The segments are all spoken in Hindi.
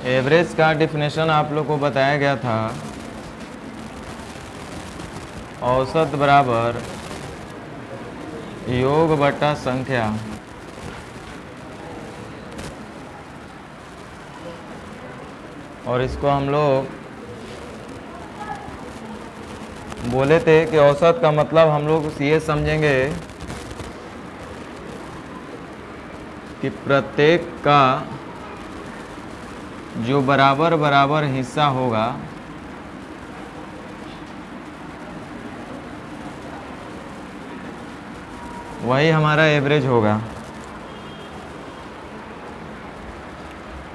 एवरेज का डिफिनेशन आप लोग को बताया गया था, औसत बराबर योग बटा संख्या। और इसको हम लोग बोले थे कि औसत का मतलब हम लोग ये समझेंगे कि प्रत्येक का जो बराबर बराबर हिस्सा होगा वही हमारा एवरेज होगा।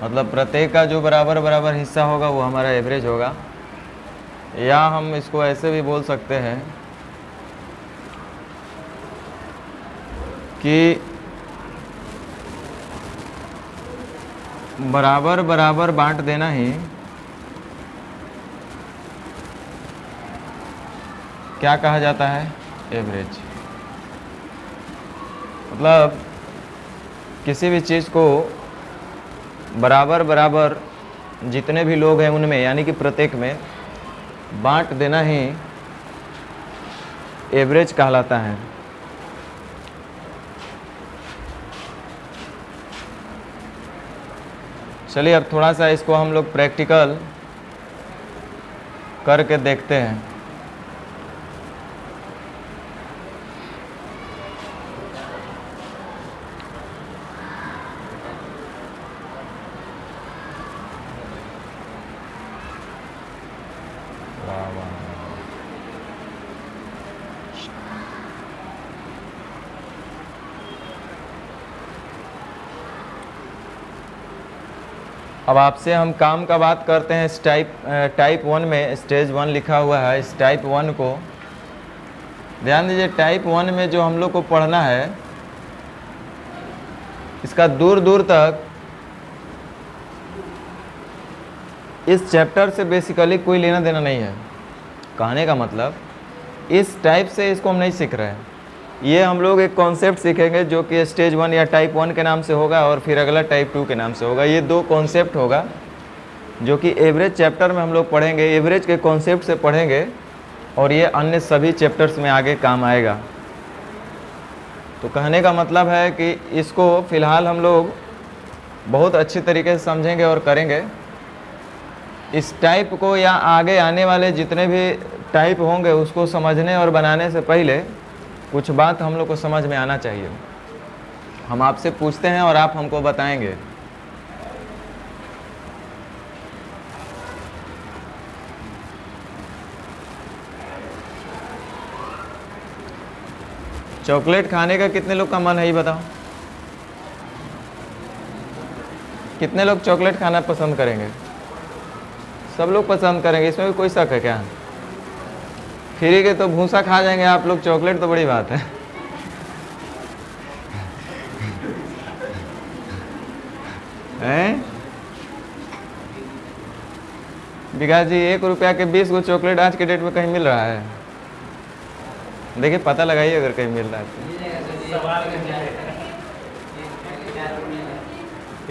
मतलब प्रत्येक का जो बराबर बराबर हिस्सा होगा वो हमारा एवरेज होगा। या हम इसको ऐसे भी बोल सकते हैं कि बराबर बराबर बांट देना ही क्या कहा जाता है, एवरेज। मतलब किसी भी चीज़ को बराबर बराबर जितने भी लोग हैं उनमें, यानी कि प्रत्येक में बांट देना ही एवरेज कहलाता है। चलिए अब थोड़ा सा इसको हम लोग प्रैक्टिकल करके देखते हैं। अब आपसे हम काम का बात करते हैं। इस टाइप 1 में स्टेज 1 लिखा हुआ है। इस टाइप 1 को ध्यान दीजिए। टाइप 1 में जो हम लोग को पढ़ना है, इसका दूर दूर तक इस चैप्टर से बेसिकली कोई लेना देना नहीं है। कहने का मतलब इस टाइप से इसको हम नहीं सीख रहे हैं। ये हम लोग एक कॉन्सेप्ट सीखेंगे जो कि स्टेज 1 या टाइप 1 के नाम से होगा और फिर अगला टाइप 2 के नाम से होगा। ये दो कॉन्सेप्ट होगा जो कि एवरेज चैप्टर में हम लोग पढ़ेंगे, एवरेज के कॉन्सेप्ट से पढ़ेंगे और ये अन्य सभी चैप्टर्स में आगे काम आएगा। तो कहने का मतलब है कि इसको फ़िलहाल हम लोग बहुत अच्छी तरीके से समझेंगे और करेंगे। इस टाइप को या आगे आने वाले जितने भी टाइप होंगे उसको समझने और बनाने से पहले कुछ बात हम लोग को समझ में आना चाहिए। हम आपसे पूछते हैं और आप हमको बताएंगे। चॉकलेट खाने का कितने लोग का मन है, ये बताओ। कितने लोग चॉकलेट खाना पसंद करेंगे? सब लोग पसंद करेंगे, इसमें भी कोई शक है क्या? फ्री के तो भूसा खा जाएंगे आप लोग, चॉकलेट तो बड़ी बात है। हैं? विकास जी, 1 रुपया के 20 गो चॉकलेट आज के डेट में कहीं मिल रहा है? देखिए पता लगाइए अगर कहीं मिल रहा है तो।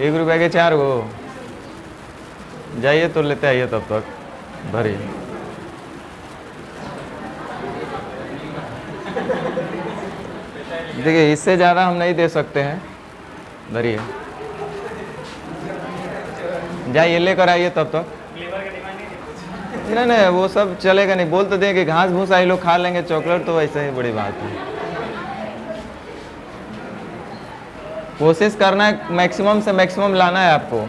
1 रुपया के 4 गो जाइए तो लेते आइए, तब तक भरिए। देखिए इससे ज़्यादा हम नहीं दे सकते हैं, धरिए। जाइए लेकर आइए तब तक। नहीं नहीं वो सब चलेगा नहीं। बोल तो दें कि घास भूसा ही लोग खा लेंगे, चॉकलेट तो वैसे ही बड़ी बात है। कोशिश करना है मैक्सिमम से मैक्सिमम लाना है आपको।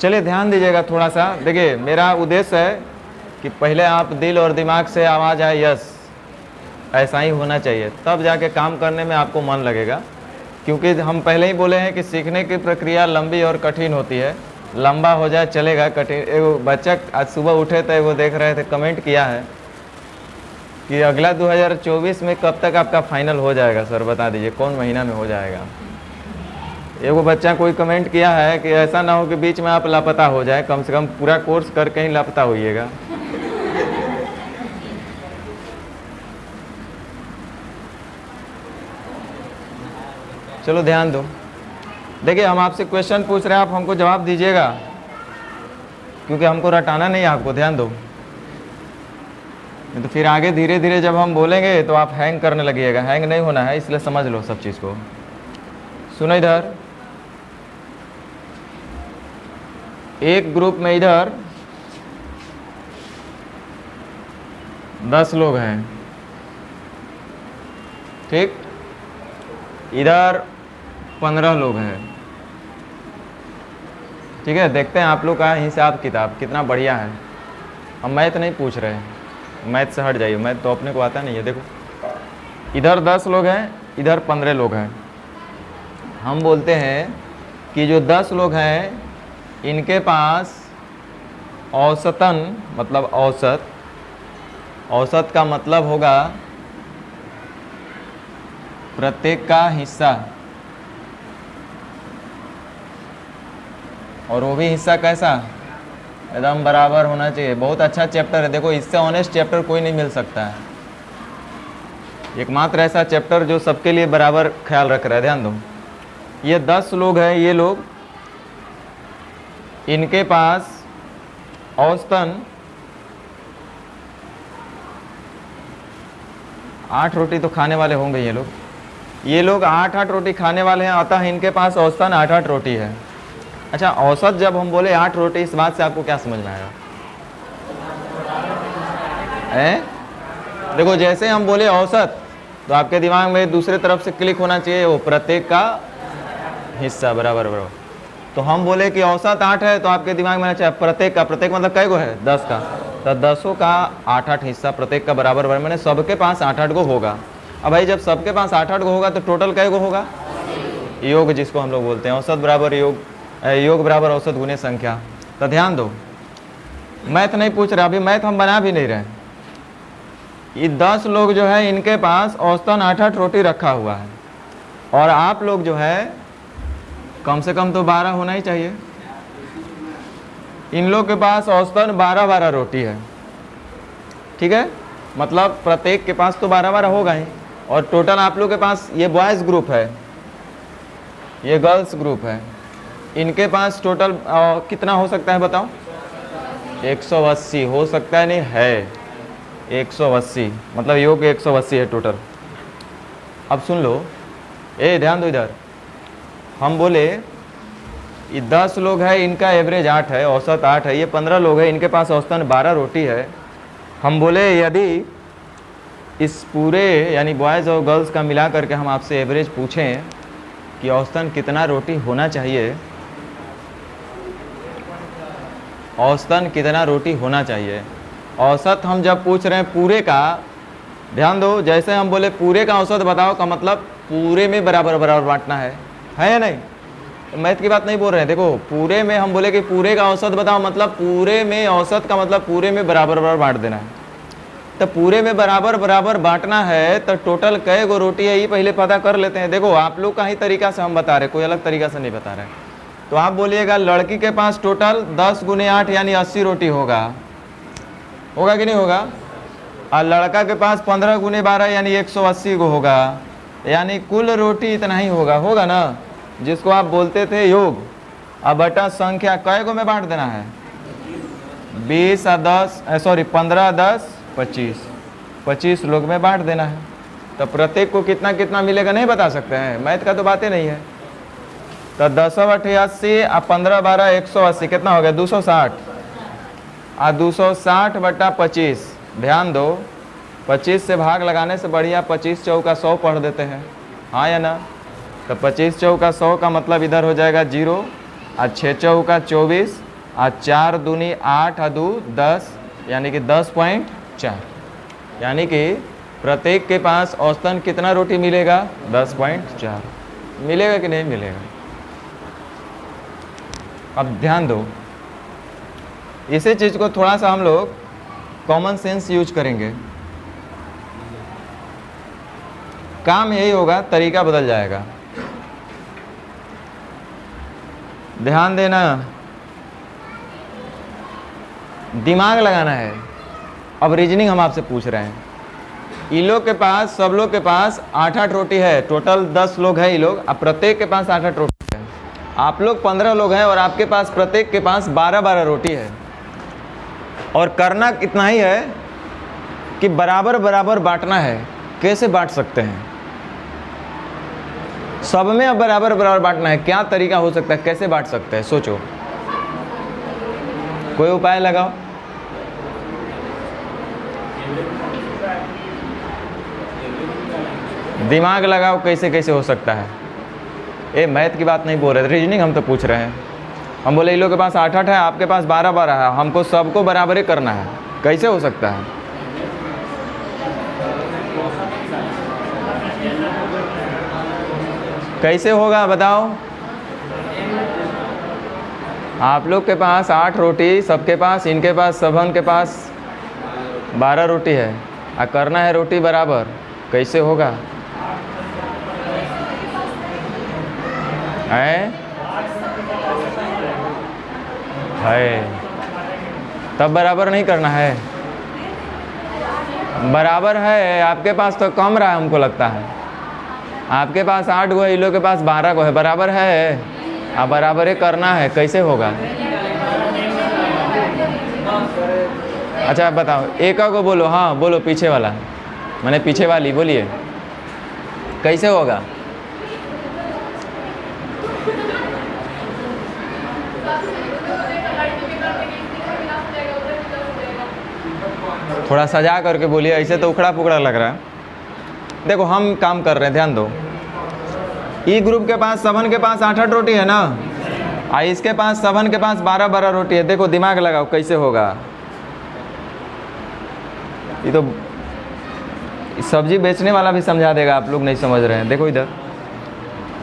चलिए ध्यान दीजिएगा थोड़ा सा। देखिए मेरा उद्देश्य है कि पहले आप दिल और दिमाग से आवाज़ आए यस, ऐसा ही होना चाहिए, तब जाके काम करने में आपको मन लगेगा। क्योंकि हम पहले ही बोले हैं कि सीखने की प्रक्रिया लंबी और कठिन होती है। लंबा हो जाए चलेगा, कठिन। एक बच्चा आज सुबह उठे थे, वो देख रहे थे, कमेंट किया है कि अगला 2024 में कब तक आपका फाइनल हो जाएगा सर, बता दीजिए कौन महीना में हो जाएगा। एगो बच्चा कोई कमेंट किया है कि ऐसा ना हो कि बीच में आप लापता हो जाए, कम से कम पूरा कोर्स करके ही लापता होइएगा। चलो ध्यान दो। देखिए हम आपसे क्वेश्चन पूछ रहे हैं, आप हमको जवाब दीजिएगा, क्योंकि हमको रटाना नहीं है आपको, ध्यान दो। तो फिर आगे धीरे धीरे जब हम बोलेंगे तो आप हैंग करने लगिएगा। हैंग नहीं होना है, इसलिए समझ लो सब चीज़ को। सुनो इधर, एक ग्रुप में इधर 10 लोग हैं, ठीक, इधर 15 लोग हैं, ठीक है। देखते हैं आप लोग का हिसाब किताब कितना बढ़िया है। हम मैथ नहीं पूछ रहे हैं, मैथ से हट जाइए, मैथ तो अपने को आता नहीं है। देखो इधर 10 लोग हैं, इधर 15 लोग हैं। हम बोलते हैं कि जो 10 लोग हैं इनके पास औसतन, मतलब औसत, औसत का मतलब होगा प्रत्येक का हिस्सा, और वो भी हिस्सा कैसा, एकदम बराबर होना चाहिए। बहुत अच्छा चैप्टर है, देखो इससे ऑनेस्ट चैप्टर कोई नहीं मिल सकता है। एकमात्र ऐसा चैप्टर जो सबके लिए बराबर ख्याल रख रहा है। ध्यान दो, ये 10 लोग हैं, ये लोग, इनके पास औसतन 8 रोटी तो खाने वाले होंगे ये लोग 8 रोटी खाने वाले हैं, अतः इनके पास औसतन 8 रोटी है। अच्छा, औसत जब हम बोले 8 रोटी, इस बात से आपको क्या समझ में आएगा? देखो जैसे हम बोले औसत, तो आपके दिमाग में दूसरे तरफ से क्लिक होना चाहिए, वो प्रत्येक का हिस्सा, बराबर बराबर। तो हम बोले कि औसत 8 है, तो आपके दिमाग में आना चाहिए प्रत्येक का, प्रत्येक मतलब कै गो है, 10 का, तो 10 का 8 हिस्सा प्रत्येक का बराबर बराबर, मैंने सबके पास 8 गो होगा। अब भाई जब सबके पास 8 गो होगा तो टोटल कै गो होगा? योग, जिसको हम लोग बोलते हैं औसत बराबर योग, योग बराबर औसत गुने संख्या। तो ध्यान दो, मैथ नहीं पूछ रहे, अभी मैथ हम बना भी नहीं रहे। ये 10 लोग जो है इनके पास औसतन 8 रोटी रखा हुआ है, और आप लोग जो है कम से कम तो 12 होना ही चाहिए। इन लोग के पास औसतन 12 रोटी है, ठीक है, मतलब प्रत्येक के पास तो 12 होगा ही। और टोटल आप लोग के पास, ये बॉयज़ ग्रुप है, ये गर्ल्स ग्रुप है, इनके पास टोटल कितना हो सकता है बताओ? 180 हो सकता है, नहीं है 180, मतलब योग 180 है टोटल। अब सुन लो, ध्यान दो इधर, हम बोले ये 10 लोग हैं, इनका एवरेज 8 है, औसत 8 है, ये 15 लोग हैं, इनके पास औसतन 12 रोटी है। हम बोले यदि इस पूरे यानी बॉयज़ और गर्ल्स का मिला करके हम आपसे एवरेज पूछें कि औसतन कितना रोटी होना चाहिए, औसतन कितना रोटी होना चाहिए, औसत हम जब पूछ रहे हैं पूरे का, ध्यान दो, जैसे हम बोले पूरे का औसत बताओ का मतलब पूरे में बराबर बराबर बांटना है या नहीं? मैथ की बात नहीं बोल रहे हैं। देखो पूरे में हम बोले कि पूरे का औसत बताओ, मतलब पूरे में औसत का मतलब पूरे में बराबर बराबर बांट देना है। तो पूरे में बराबर बराबर बांटना है तो टोटल कै गो रोटी है ये पहले पता कर लेते हैं। देखो आप लोग का ही तरीका से हम बता रहे, कोई अलग तरीका से नहीं बता रहे। तो आप बोलिएगा लड़की के पास टोटल 10 गुने 8 यानी 80 रोटी होगा कि नहीं होगा? और लड़का के पास 15 गुने 12 यानी 180 को होगा, यानी कुल रोटी इतना ही होगा ना, जिसको आप बोलते थे योग। अब बटा संख्या कै गो में बांट देना है? 20 और 10 15 10 25 लोग में बांट देना है। तो प्रत्येक को कितना कितना मिलेगा नहीं बता सकते हैं, मैथ का तो बातें नहीं है। तो 10 × 80 और 15 12 180 कितना हो गया? 260 और 260 बटा 25। ध्यान दो, 25 से भाग लगाने से बढ़िया 25 चौका 100 पढ़ देते हैं, हाँ या ना? तो 25 चौका 100 का मतलब इधर हो जाएगा 0, और 6 चौका 24, और 4 दूनी 8 और 2 10, यानी कि 10.4। यानी कि प्रत्येक के पास औसतन कितना रोटी मिलेगा? 10.4 मिलेगा कि नहीं मिलेगा? अब ध्यान दो, इसी चीज़ को थोड़ा सा हम लोग कॉमन सेंस यूज करेंगे, काम यही होगा, तरीका बदल जाएगा। ध्यान देना, दिमाग लगाना है। अब रीजनिंग हम आपसे पूछ रहे हैं, इन लोग के पास, सब लोग के पास 8 रोटी है, टोटल 10 लोग हैं ये लोग, अब प्रत्येक के पास 8 रोटी है। आप लोग 15 लोग हैं और आपके पास प्रत्येक के पास 12-12 रोटी है, और करना कितना ही है कि बराबर बराबर बांटना है। कैसे बांट सकते हैं? सब में अब बराबर बराबर बांटना है। क्या तरीका हो सकता है, कैसे बांट सकते हैं? सोचो, कोई उपाय लगाओ। दिमाग लगाओ, कैसे कैसे हो सकता है। ये मैथ की बात नहीं बोल रहे, रीजनिंग हम तो पूछ रहे हैं। हम बोले इन लोगों के पास 8-8 है, आपके पास 12-12 है, हमको सबको बराबर ही करना है। कैसे हो सकता है? कैसे होगा बताओ? आप लोग के पास 8 रोटी, सबके पास, इनके पास, सबन के पास 12 रोटी है, और करना है रोटी बराबर। कैसे होगा? है तब बराबर नहीं करना है। बराबर है, आपके पास तो कम रहा है, हमको लगता है। आपके पास 8 गो है, इन लोग के पास 12 गो है, बराबर है। अब बराबर ही करना है, कैसे होगा? अच्छा बताओ, एक को बोलो। हाँ बोलो, पीछे वाला, मैंने पीछे वाली बोलिए, कैसे होगा? थोड़ा सजा करके बोलिए, ऐसे तो उखड़ा पुखड़ा लग रहा है। देखो हम काम कर रहे हैं, ध्यान दो। ई ग्रुप के पास, सबन के पास 8-8 रोटी है ना, और इसके पास, सबन के पास 12-12 रोटी है। देखो दिमाग लगाओ, कैसे होगा? ये तो सब्जी बेचने वाला भी समझा देगा, आप लोग नहीं समझ रहे हैं। देखो इधर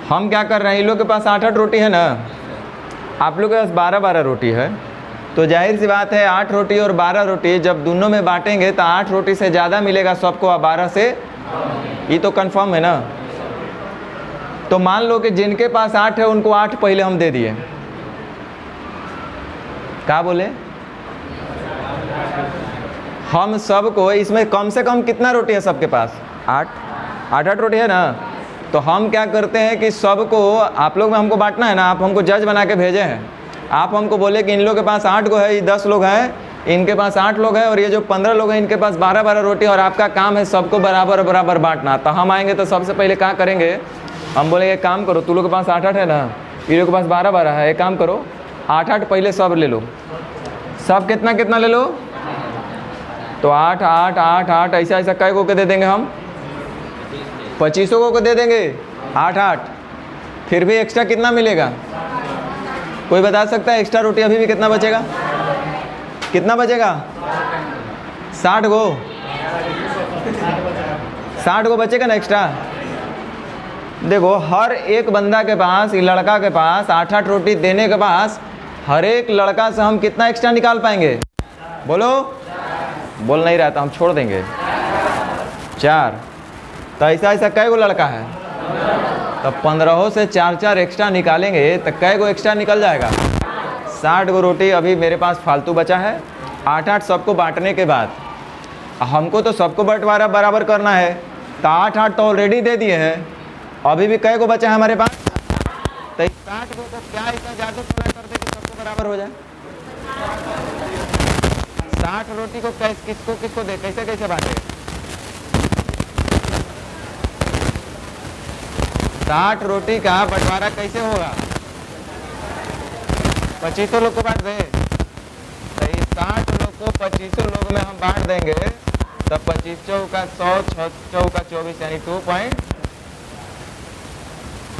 हम क्या कर रहे हैं, इन लोग के पास 8-8 रोटी है ना, आप लोग के पास 12-12 रोटी है, तो जाहिर सी बात है 8 रोटी और 12 रोटी जब दोनों में बांटेंगे तो 8 रोटी से ज़्यादा मिलेगा सबको, और 12 से, ये तो कंफर्म है ना। तो मान लो कि जिनके पास 8 है उनको 8 पहले हम दे दिए। क्या बोले? हम सबको, इसमें कम से कम कितना रोटी है सबके पास? 8 रोटी है ना। तो हम क्या करते हैं कि सबको, आप लोग में हमको बांटना है ना, आप हमको जज बना के भेजे हैं। आप हमको बोले कि इन लोगों के पास 8 गो है, ये 10 लोग हैं, इनके पास 8 लोग हैं, और ये जो 15 लोग हैं इनके पास 12-12 रोटी, और आपका काम है सबको बराबर बराबर बांटना। तो हम आएंगे तो सबसे पहले क्या करेंगे, हम बोलेंगे काम करो, तू लोग के पास 8-8 है ना, ये लोग के पास 12-12 है, एक काम करो 8-8 पहले सब ले लो। सब कितना कितना ले लो? तो 8-8-8-8 ऐसा ऐसा कै को के दे देंगे हम? 25 को दे देंगे 8-8। फिर भी एक्स्ट्रा कितना मिलेगा? कोई बता सकता है एक्स्ट्रा रोटी अभी भी कितना बचेगा? कितना बचेगा? 60 गो, 60 गो बचेगा ना एक्स्ट्रा। देखो हर एक बंदा के पास, लड़का के पास 8-8 रोटी देने के पास, हर एक लड़का से हम कितना एक्स्ट्रा निकाल पाएंगे? बोलो। बोल नहीं रहा तो हम छोड़ देंगे। 4। तो ऐसा ऐसा कै गो लड़का है? तब 15 से 4-4 एक्स्ट्रा निकालेंगे तो कै गो एक्स्ट्रा निकल जाएगा? 60 गो रोटी अभी मेरे पास फालतू बचा है। 8-8 सबको बांटने के बाद हमको तो सबको बंटवारा बराबर करना है, तो 8-8 तो ऑलरेडी दे दिए हैं, अभी भी कै गो बचा है हमारे पास? तो 60 गो को क्या इतना जादू थोड़ा कर दे कि सबको बराबर हो जाए? 60 रोटी को किसको किसको दे, कैसे कैसे बांटे? 60 रोटी का बंटवारा कैसे होगा? 25 लोग को बांट दे। तो 60 लोग को 25 लोग में हम बांट देंगे, तो 25 चौका 100, 6 चौका 24, यानी 2 पॉइंट,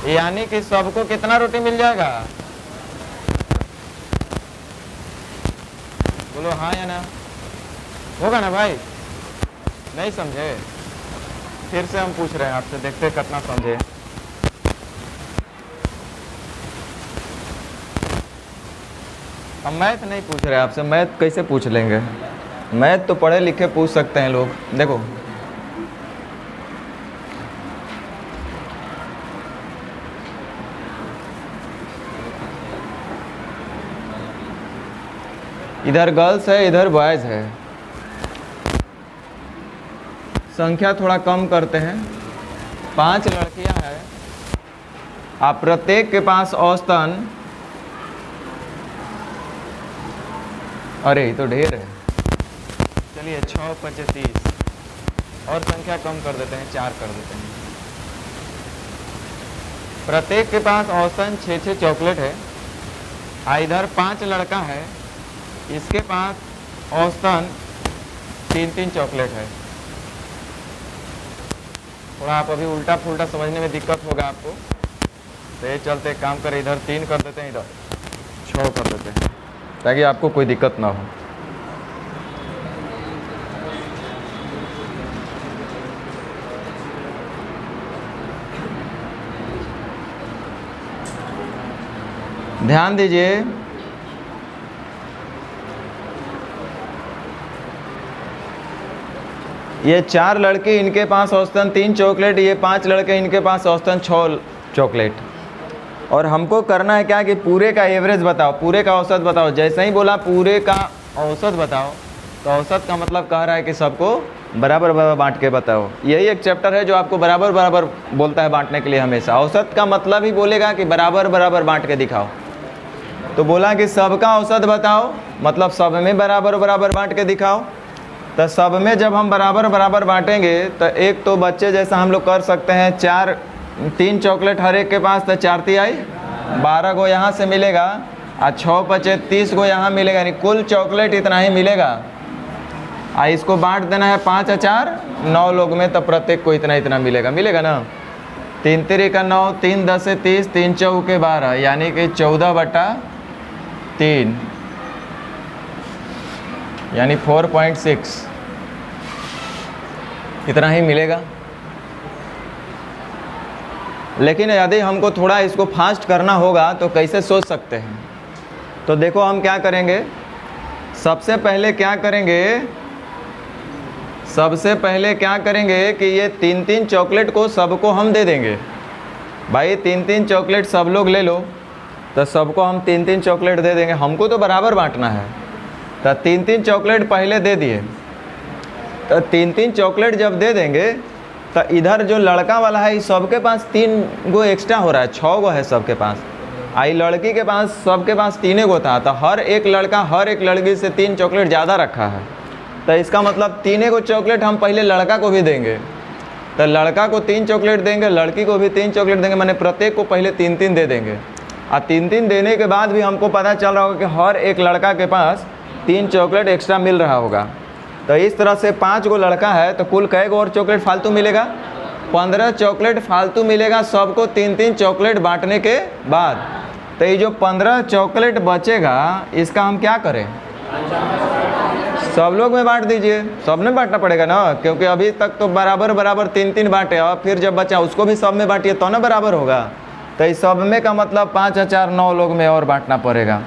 यानी कि सबको कितना रोटी मिल जाएगा? बोलो हाँ या ना? होगा ना भाई? नहीं समझे? फिर से हम पूछ रहे हैं आपसे, देखते हैं कितना समझे। हम मैथ नहीं पूछ रहे आपसे, मैथ कैसे पूछ लेंगे? मैथ तो पढ़े लिखे पूछ सकते हैं लोग। देखो इधर गर्ल्स है, इधर बॉयज़ है, संख्या थोड़ा कम करते हैं। 5 लड़कियां हैं आप प्रत्येक के पास औसतन, अरे ये तो ढेर है, चलिए 6 5 30 और संख्या कम कर देते हैं, 4 कर देते हैं। प्रत्येक के पास औसतन 6 चॉकलेट है। इधर 5 लड़का है, इसके पास औसतन 3 चॉकलेट है। थोड़ा आप अभी उल्टा फुल्टा समझने में दिक्कत होगा आपको, तो ये चलते काम करें, इधर 3 कर देते हैं, इधर 6 कर देते हैं, ताकि आपको कोई दिक्कत ना हो। ध्यान दीजिए, ये 4 लड़के, इनके पास औसतन 3 चॉकलेट, ये 5 लड़के, इनके पास औसतन 6 चॉकलेट। और हमको करना है क्या कि पूरे का एवरेज बताओ, पूरे का औसत बताओ। जैसे ही बोला पूरे का औसत बताओ, तो औसत का मतलब कह रहा है कि सबको बराबर बराबर बांट के बताओ। यही एक चैप्टर है जो आपको बराबर बराबर बोलता है बांटने के लिए हमेशा। औसत का मतलब ही बोलेगा कि बराबर बराबर बांट के दिखाओ। तो बोला कि सबका औसत बताओ, मतलब सब में बराबर बराबर बांट के दिखाओ। तो सब में जब हम बराबर बराबर बांटेंगे तो एक तो बच्चे जैसा हम लोग कर सकते हैं, 3 चॉकलेट हर एक के पास, तो 4 तिहाई 12 गो यहाँ से मिलेगा, और 6 5 30 गो यहाँ मिलेगा, यानी कुल चॉकलेट इतना ही मिलेगा। इसको बांट देना है 5 और 4 9 लोग में, तो प्रत्येक को इतना इतना मिलेगा, मिलेगा ना। 3 3 का 9, 3 10 30, 3 4 12, यानी कि 14/3, यानी 4.6 इतना ही मिलेगा। लेकिन यदि हमको थोड़ा इसको फास्ट करना होगा तो कैसे सोच सकते हैं? तो देखो हम क्या करेंगे, सबसे पहले क्या करेंगे कि ये 3 चॉकलेट को सबको हम दे देंगे। भाई 3 चॉकलेट सब लोग ले लो, तो सबको हम 3 चॉकलेट दे देंगे। हमको तो बराबर बांटना है, तो 3 चॉकलेट पहले दे दिए। तो 3 चॉकलेट जब दे देंगे तो इधर जो लड़का वाला है सबके पास 3 गो एक्स्ट्रा हो रहा है, 6 गो है सबके पास। आई लड़की के पास सबके पास 3 गो था, तो हर एक लड़का हर एक लड़की से 3 चॉकलेट ज़्यादा रखा है। तो इसका मतलब 3 गो चॉकलेट हम पहले लड़का को भी देंगे। तो लड़का को 3 चॉकलेट देंगे, लड़की को भी 3 चॉकलेट देंगे, मैंने प्रत्येक को पहले 3 दे देंगे। और 3 देने के बाद भी हमको पता चल रहा होगा कि हर एक लड़का के पास 3 चॉकलेट एक्स्ट्रा मिल रहा होगा। तो इस तरह से 5 गो लड़का है, तो कुल कै गो और चॉकलेट फालतू मिलेगा? 15 चॉकलेट फालतू मिलेगा सबको 3 चॉकलेट बांटने के बाद। तो ये जो 15 चॉकलेट बचेगा, इसका हम क्या करें? सब लोग में बांट दीजिए, सब में बांटना पड़ेगा ना, क्योंकि अभी तक तो बराबर बराबर 3 बांटे, और फिर जब बचा उसको भी सब में बांटिए तो ना बराबर होगा। तो इस सब में का मतलब 5 और 4 9 लोग में और बांटना पड़ेगा।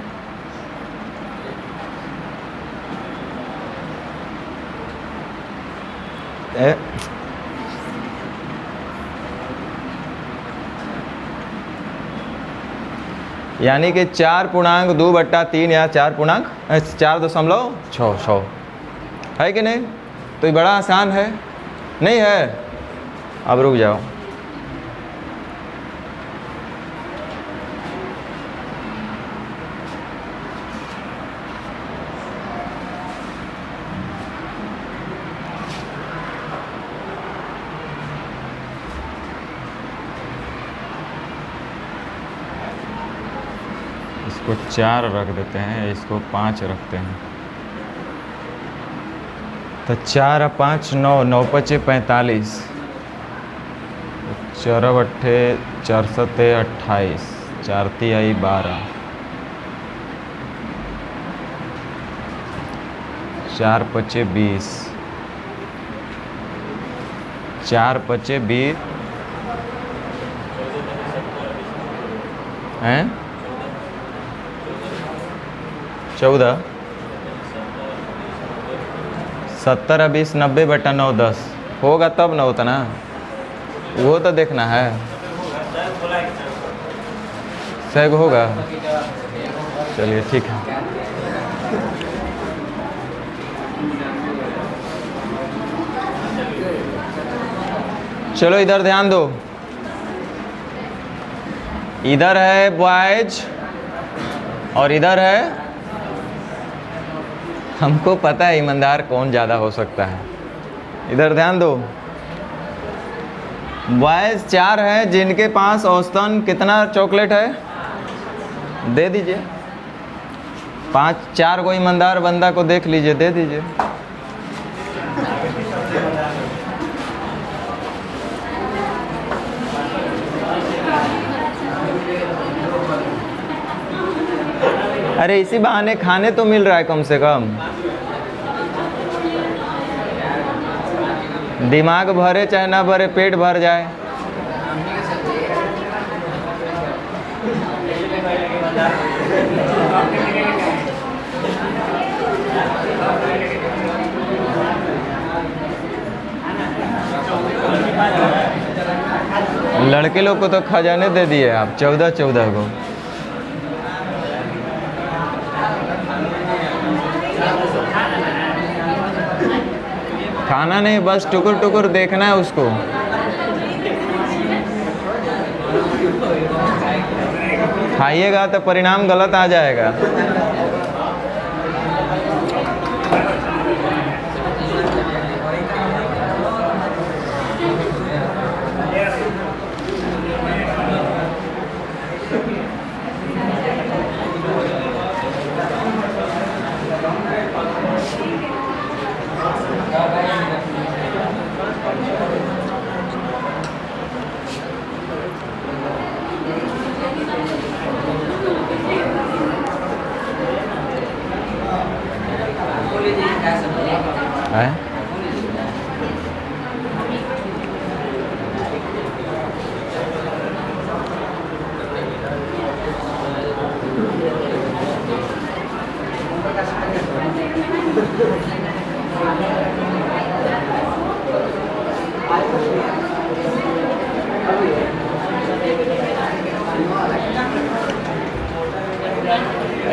यानी कि 4.2/3 या 4.6 है कि नहीं? तो ये बड़ा आसान है, नहीं है? अब रुक जाओ, इसको 4 रख देते हैं, इसको 5 रखते हैं। तो 4 और 5 9, 9 5 45, 4 8 4 7 28, 4 तिहाई 12, 4 5 20, 4 5 20 हैं 14, 70 और 20 90/9 10 होगा तब ना, होता ना, वो तो देखना है। सही होगा, चलिए ठीक है। चलो इधर ध्यान दो, इधर है बॉयज और इधर है, हमको पता है ईमानदार कौन ज़्यादा हो सकता है। इधर ध्यान दो, बॉयज 4 है जिनके पास औसतन कितना चॉकलेट है, दे दीजिए। 4 को ईमानदार बंदा को देख लीजिए, दे दीजिए। अरे इसी बहाने खाने तो मिल रहा है कम से कम, दिमाग भरे चाहे ना भरे, पेट भर जाए। लड़के लोग को तो खजाने दे दिए आप, 14 को। खाना नहीं, बस टुकुर टुकुर देखना है उसको। खाइएगा तो परिणाम गलत आ जाएगा। है?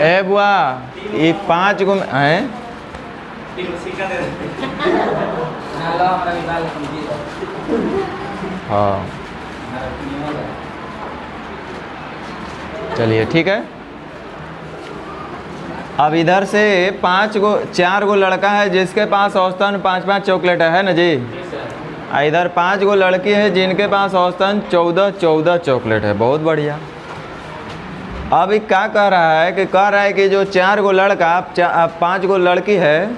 ए बुआ, ये 5 गो हैं। हाँ चलिए ठीक है। अब इधर से 4 गो लड़का है जिसके पास औसतन 5-5 चॉकलेट है ना जी। इधर 5 गो लड़की है जिनके पास औसतन 14 चॉकलेट है। बहुत बढ़िया। अब क्या कह रहा है कि जो 4 गो लड़का 5 गो लड़की है,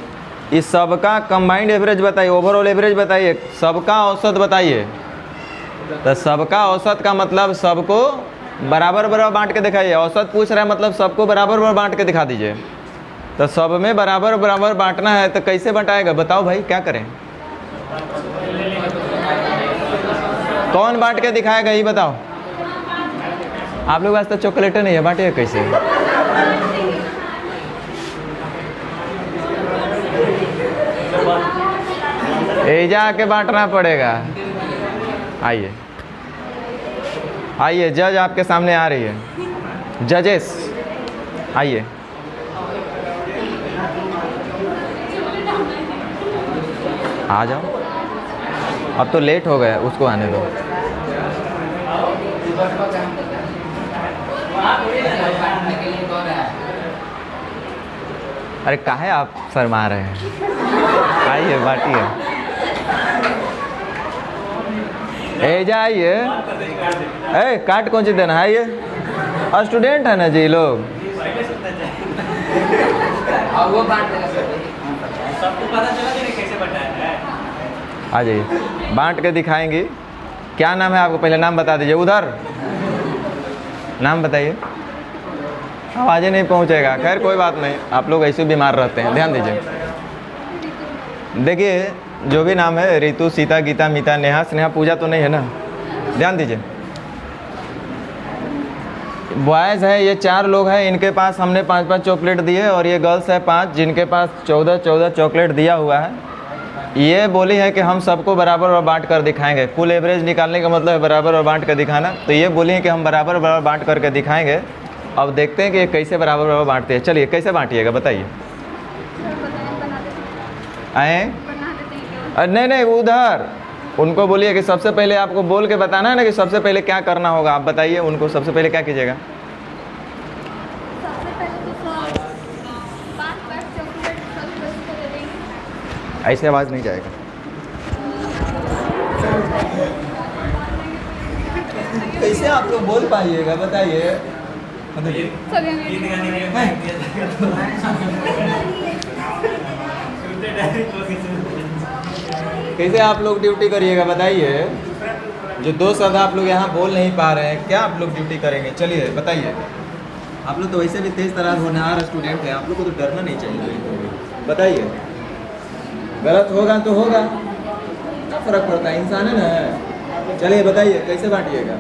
इस सबका कंबाइंड एवरेज बताइए, ओवरऑल एवरेज बताइए, सबका औसत बताइए। तो सबका औसत का मतलब सबको बराबर बराबर बांट के दिखाइए। औसत पूछ रहा है मतलब सबको बराबर बराबर बांट के दिखा दीजिए। तो सब में बराबर बराबर बांटना है तो कैसे बंटाएगा बताओ भाई, क्या करें? कौन बांट के दिखाएगा ये बताओ। आप लोग पास तो चॉकलेट नहीं है, बांटिए कैसे? एजा आके बांटना पड़ेगा। आइए आइए, जज आपके सामने आ रही है। जजेस आइए। आ जाओ, अब तो लेट हो गया, उसको आने दो। अरे काहे आप शर्मा रहे हैं? आइए बांटिए। एजा आइए। ए काट कौन सी देना है? ये स्टूडेंट है ना जी लोग। आ जाइए, बांट के दिखाएंगे। क्या नाम है आपको? पहले नाम बता दीजिए। उधर नाम बताइए। आवाज़ें नहीं पहुंचेगा। खैर कोई बात नहीं, आप लोग ऐसे बीमार रहते हैं, ध्यान दीजिए। देखिए जो भी नाम है, रितु, सीता, गीता, मीता, नेहा, स्नेहा, पूजा तो नहीं है ना? ध्यान दीजिए। बॉयज़ है, ये 4 लोग हैं, इनके पास हमने 5-5 चॉकलेट दिए, और ये गर्ल्स है 5 जिनके पास 14 चॉकलेट दिया हुआ है। ये बोली है कि हम सबको बराबर और बांट कर दिखाएंगे। कुल एवरेज निकालने का मतलब है बराबर और बांट कर दिखाना। तो ये बोली है कि हम बराबर बराबर बांट करके दिखाएंगे। अब देखते हैं कि ये कैसे बराबर बराबर बांटते हैं। चलिए कैसे बांटिएगा बताइए। आए? नहीं उधर उनको बोलिए कि सबसे पहले आपको बोल के बताना है ना कि सबसे पहले क्या करना होगा। आप बताइए उनको सबसे पहले क्या कीजिएगा। सबसे पहले तो सर 5 चॉकलेट सभी बच्चों को दे देंगे। ऐसे आवाज़ नहीं जाएगा। कैसे आप लोग बोल पाइएगा बताइए। कैसे आप लोग ड्यूटी करिएगा बताइए। जो 2 शब्द आप लोग यहाँ बोल नहीं पा रहे हैं, क्या आप लोग ड्यूटी करेंगे? चलिए बताइए। आप लोग तो वैसे भी तेज तरार होनहार स्टूडेंट हैं, आप लोग को तो डरना नहीं चाहिए। बताइए, गलत होगा तो होगा, क्या फर्क पड़ता है, इंसान है ना। चलिए बताइए कैसे बांटिएगा।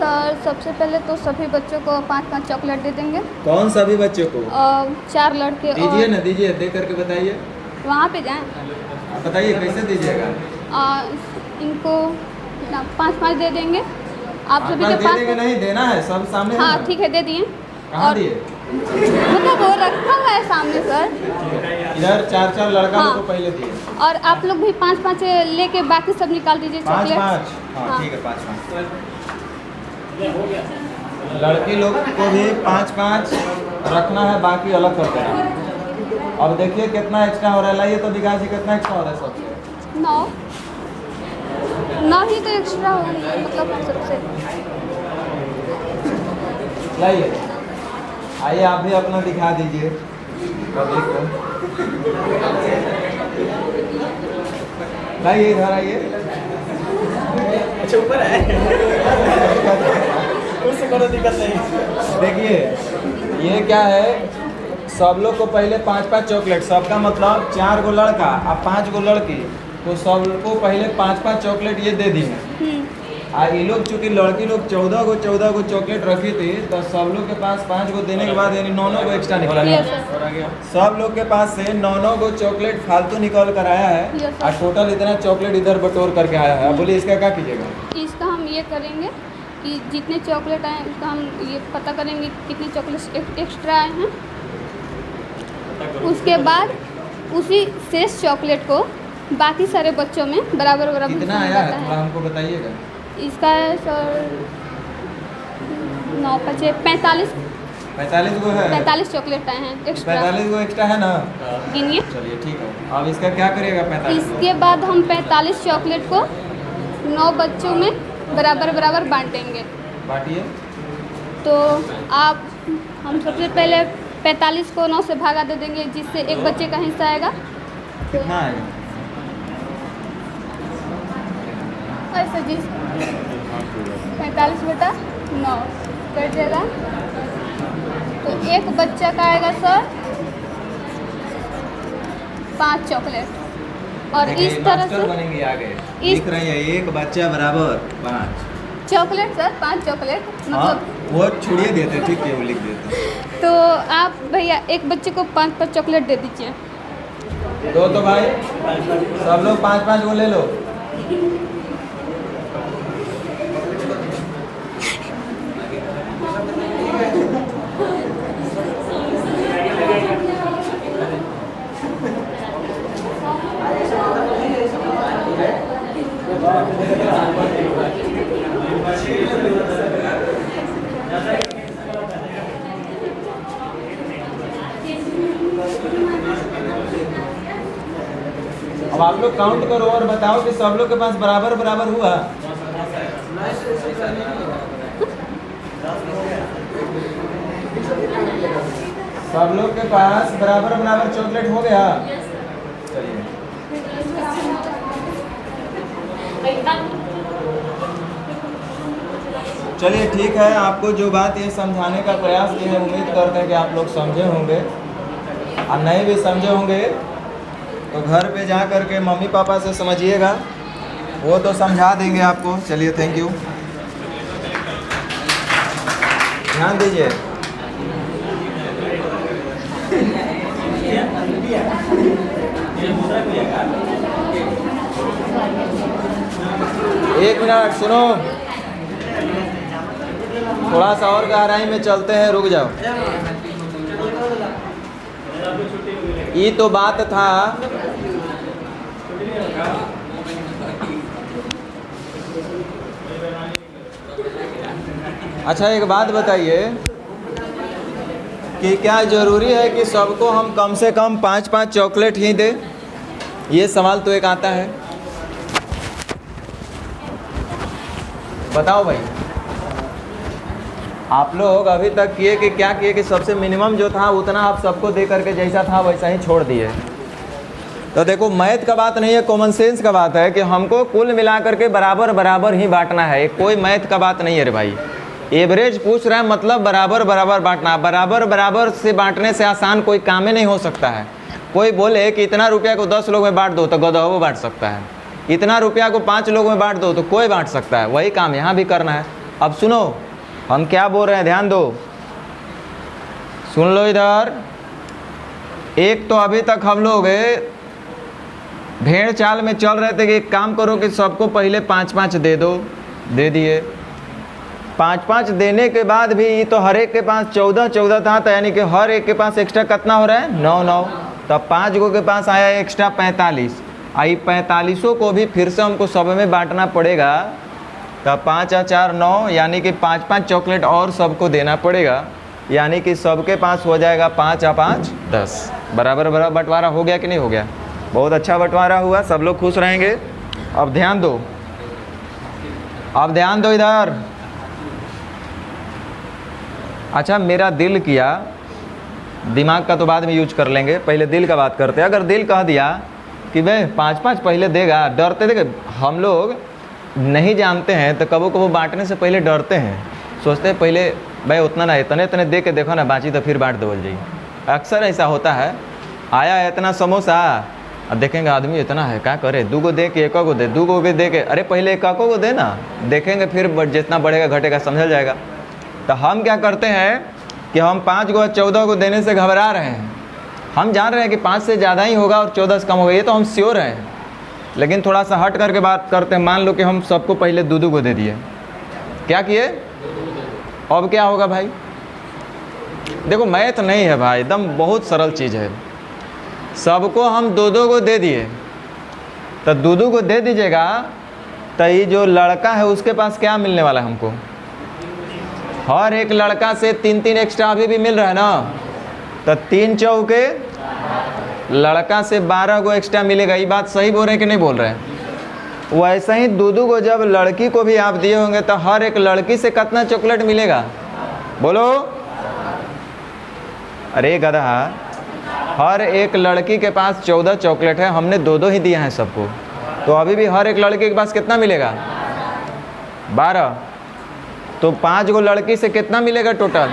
सर सबसे पहले तो सभी बच्चों को 5 चॉकलेट दे देंगे। कौन सभी बच्चों को? 4 लड़के दीजिए ना, दीजिए, दे करके बताइए। वहाँ पे जाएं। आप बताइए कैसे दीजिएगा। इनको 5 दे देंगे। आप सभी के 5 नहीं देना है, सब सामने। हाँ ठीक है, दे दिए। कहाँ दिए? मतलब वो रखा हुआ है सामने सर। इधर 4 लड़का हाँ। को पहले दिए। और आप लोग भी 5 लेके बाकी सब निकाल दीजिए चॉकलेट। 5। हाँ ठीक है, 5। लड़की लोग को भी 5 रखना है, बाकी अलग कर देना। अब देखिए कितना एक्स्ट्रा हो रहा है। लाइए तो दिखा जी कितना एक्स्ट्रा हो रहा है सबसे। 9 ही तो एक्स्ट्रा हो मतलब हम सबसे। लाइए, आइए आप भी अपना दिखा दीजिए कभी को। लाइए इधर आइए। अच्छा ऊपर है। उससे कोई दिक्कत नहीं। देखिए ये क्या है, सब लोग को पहले 5 चॉकलेट, सबका मतलब 4 गो लड़का और 5 गो लड़की, तो सबको पहले 5 चॉकलेट ये दे दिए। ये लोग चूँकि लड़की लोग 14 गो चॉकलेट रखी थी, तो सब लोग के पास 5 गो देने के बाद यानी 9 गो एक्स्ट्रा निकला। सब लोग के पास से 9 गो चॉकलेट फालतू निकल कर आया है और टोटल इतना चॉकलेट इधर बटोर करके आया है। बोलिए इसका क्या कीजिएगा? इसका हम ये करेंगे कि जितने चॉकलेट आए उसका हम ये पता करेंगे कितने चॉकलेट एक्स्ट्रा आए हैं। उसके बाद उसी शेष चॉकलेट को बाकी सारे बच्चों में बराबर कितना आया है थोड़ा हमको बताइएगा। इसका है सर 9 5 45 गो है। 45 चॉकलेट आए हैं एक्स्ट्रा। 45 गो एक्स्ट्रा है ना, गिनिए। चलिए ठीक है। अब इसका क्या करिएगा? 45। इसके बाद हम 45 चॉकलेट को 9 बच्चों में बराबर बांटेंगे। बांटिए। तो आप हम सबसे पहले 45 को 9 से भागा दे देंगे, जिससे एक बच्चे का हिस्सा आएगा। कितना आएगा? ऐसे जी 45 बटा 9 कट जाएगा, तो एक बच्चा का आएगा सर 5 चॉकलेट। और इस तरह से बनेंगे आगे लिख रही है, एक बच्चा बराबर 5 चॉकलेट सर, 5 चॉकलेट मतलब वो छुड़िए देते, ठीक है वो लिख देते। तो आप भैया एक बच्चे को 5 चॉकलेट दे दीजिए। तो भाई सब लोग 5 को ले लो। अब आप लोग काउंट करो और बताओ कि सब लोग के पास बराबर हुआ। सब लोग के पास बराबर चॉकलेट हो गया। चलिए ठीक है, आपको जो बात ये समझाने का प्रयास किए हैं, उम्मीद करते हैं कि आप लोग समझे होंगे। और नहीं भी समझे होंगे तो घर पे जा कर के मम्मी पापा से समझिएगा, वो तो समझा देंगे आपको। चलिए थैंक यू, ध्यान दीजिए। एक मिनट सुनो, थोड़ा सा और गहराई में चलते हैं, रुक जाओ। ये तो बात था अच्छा एक बात बताइए कि क्या ज़रूरी है कि सबको हम कम से कम 5-5 चॉकलेट ही दें? ये सवाल तो एक आता है, बताओ भाई। आप लोग अभी तक किए कि क्या किए कि सबसे मिनिमम जो था उतना आप सबको दे करके जैसा था वैसा ही छोड़ दिए। तो देखो मैथ का बात नहीं है, कॉमन सेंस का बात है कि हमको कुल मिला करके बराबर बराबर ही बांटना है। कोई मैथ का बात नहीं है रे भाई। एवरेज पूछ रहा है मतलब बराबर बराबर बांटना। बराबर बराबर से बांटने से आसान कोई काम ही नहीं हो सकता है। कोई बोले कि इतना रुपया को 10 लोग में बांट दो तो गधा वो बांट सकता है, इतना रुपया को 5 लोगों में बांट दो तो कोई बांट सकता है। वही काम यहाँ भी करना है। अब सुनो हम क्या बोल रहे हैं, ध्यान दो, सुन लो इधर। एक तो अभी तक हम लोग भेड़ चाल में चल रहे थे कि एक काम करो कि सबको पहले 5-5 दे दो, दे दिए। 5-5 देने के बाद भी तो हर एक के पास 14-14 था, तो यानी कि हर एक के पास एक्स्ट्रा कितना हो रहा है, 9-9। तब 5 गो के पास आया एक्स्ट्रा 45। आई 45 को भी फिर से हमको सब में बांटना पड़ेगा। तब 5 और 4 9, यानी कि 5-5 चॉकलेट और सबको देना पड़ेगा, यानी कि सबके पास हो जाएगा 5 और 5 10। बराबर बराबर बंटवारा हो गया कि नहीं हो गया? बहुत अच्छा बंटवारा हुआ, सब लोग खुश रहेंगे। अब ध्यान दो, अब ध्यान दो इधर। अच्छा मेरा दिल किया, दिमाग का तो बाद में यूज कर लेंगे, पहले दिल का बात करते हैं। अगर दिल कह दिया कि भाई 5-5 पहले देगा, डरते थे। हम लोग नहीं जानते हैं तो कबो कबो बांटने से पहले डरते हैं, सोचते हैं पहले भाई उतना ना इतने इतने दे के देखो ना, बाँची तो फिर बांट दो बोल जाइए। अक्सर ऐसा होता है, आया है इतना समोसा, अब देखेंगे आदमी इतना है क्या करे, 2 गो दे के 1 को दे, 2 गो दे के, अरे पहले 1 को दे ना, देखेंगे फिर जितना बढ़ेगा घटेगा समझल जाएगा। तो हम क्या करते हैं कि हम 5 गो 14 को देने से घबरा रहे हैं। हम जान रहे हैं कि 5 से ज़्यादा ही होगा और 14 से कम होगा, ये तो हम श्योर हैं। लेकिन थोड़ा सा हट करके बात करते हैं। मान लो कि हम सबको पहले 2-2 को दे दिए, क्या किए, अब क्या होगा भाई? देखो मैथ नहीं है भाई, एकदम बहुत सरल चीज़ है। सबको हम 2-2 को दे दिए, तो 2-2 को दे दीजिएगा, तो ये जो लड़का है उसके पास क्या मिलने वाला है हमको? हर एक लड़का से 3-3 एक्स्ट्रा अभी भी मिल रहा है ना, तो 3 चौके लड़का से 12 को एक्स्ट्रा मिलेगा। ये बात सही बोल रहे हैं कि नहीं बोल रहे हैं? वैसे ही 2-2 को जब लड़की को भी आप दिए होंगे तो हर एक लड़की से कितना चॉकलेट मिलेगा बोलो? अरे गधा, हर एक लड़की के पास 14 चॉकलेट है, हमने 2-2 ही दिया है सबको, तो अभी भी हर एक लड़के के पास कितना मिलेगा? 12। तो 5 गो लड़की से कितना मिलेगा टोटल?